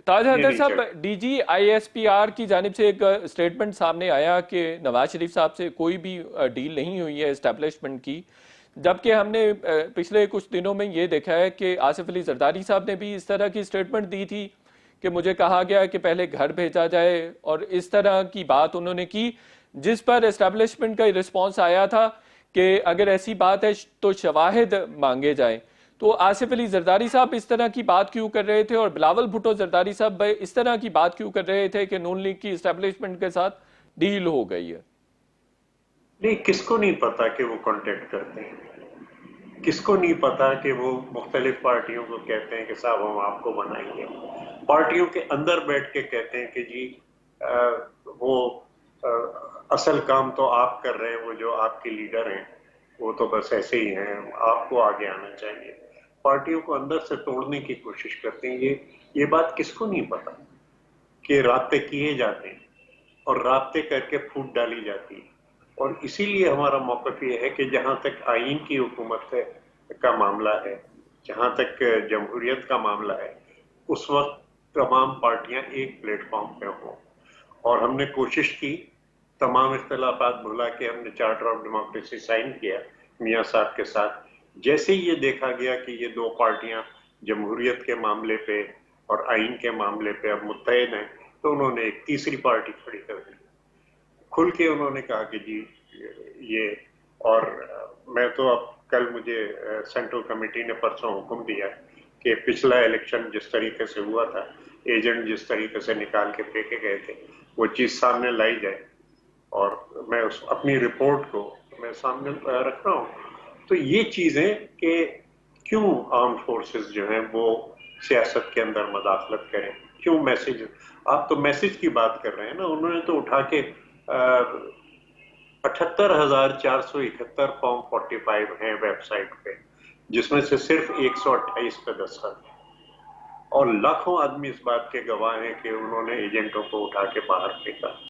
تاج یہ حیدر نہیں صاحب، چل D G I S P R کی جانب سے ایک سٹیٹمنٹ سامنے آیا کہ نواز شریف صاحب سے کوئی بھی ڈیل نہیں ہوئی ہے اسٹیبلشمنٹ کی، جبکہ ہم نے پچھلے کچھ دنوں میں یہ دیکھا ہے کہ آصف علی زرداری صاحب نے بھی اس طرح کی سٹیٹمنٹ دی تھی کہ مجھے کہا گیا کہ پہلے گھر بھیجا جائے، اور اس طرح کی بات انہوں نے کی، جس پر اسٹیبلشمنٹ کا رسپانس آیا تھا کہ اگر ایسی بات ہے تو شواہد مانگے جائیں۔ تو آصف علی زرداری صاحب اس طرح کی بات کیوں کر رہے تھے، اور بلاول بھٹو زرداری صاحب اس طرح کی بات کیوں کر رہے تھے کہ نون لیگ کی اسٹیبلشمنٹ کے ساتھ ڈیل ہو گئی ہے؟ نہیں، کس کو نہیں پتا کہ وہ کانٹیکٹ کرتے ہیں؟ کس کو نہیں پتا کہ وہ مختلف پارٹیوں کو کہتے ہیں کہ صاحب ہم آپ کو بنائیں گے، پارٹیوں کے اندر بیٹھ کے کہتے ہیں کہ جی وہ اصل کام تو آپ کر رہے ہیں، وہ جو آپ کے لیڈر ہیں وہ تو بس ایسے ہی ہیں، آپ کو آگے آنا چاہیے۔ پارٹیوں کو اندر سے توڑنے کی کوشش کرتے ہیں۔ یہ بات کس کو نہیں پتا کہ رابطے کیے جاتے ہیں اور رابطے کر کے پھوٹ ڈالی جاتی ہے۔ اور اسی لیے ہمارا موقف یہ ہے کہ جہاں تک آئین کی حکومت کا معاملہ ہے، جہاں تک جمہوریت کا معاملہ ہے، اس وقت تمام پارٹیاں ایک پلیٹ فارم پہ ہوں، اور ہم نے کوشش کی تمام اختلافات بھلا کے ہم نے چارٹر آف ڈیموکریسی سائن کیا میاں صاحب کے ساتھ۔ جیسے ہی یہ دیکھا گیا کہ یہ دو پارٹیاں جمہوریت کے معاملے پہ اور آئین کے معاملے پہ اب متحد ہیں، تو انہوں نے ایک تیسری پارٹی کھڑی کر دی، کھل کے انہوں نے کہا کہ جی یہ، اور میں تو اب کل مجھے سینٹرل کمیٹی نے پرسوں حکم دیا کہ پچھلا الیکشن جس طریقے سے ہوا تھا، ایجنٹ جس طریقے سے نکال کے پھینکے گئے تھے، وہ چیز سامنے لائی جائے، اور میں اپنی رپورٹ کو میں سامنے رکھ رہا ہوں۔ تو یہ چیزیں کہ کیوں آرم فورسز جو ہیں وہ سیاست کے اندر مداخلت کریں، کیوں میسج، آپ تو میسج کی بات کر رہے ہیں نا، انہوں نے تو اٹھا کے 78,471 فارم 45 ہیں ویب سائٹ پہ، جس میں سے صرف 128 پہ دستخط ہیں، اور لاکھوں آدمی اس بات کے گواہ ہیں کہ انہوں نے ایجنٹوں کو اٹھا کے باہر پھینکا۔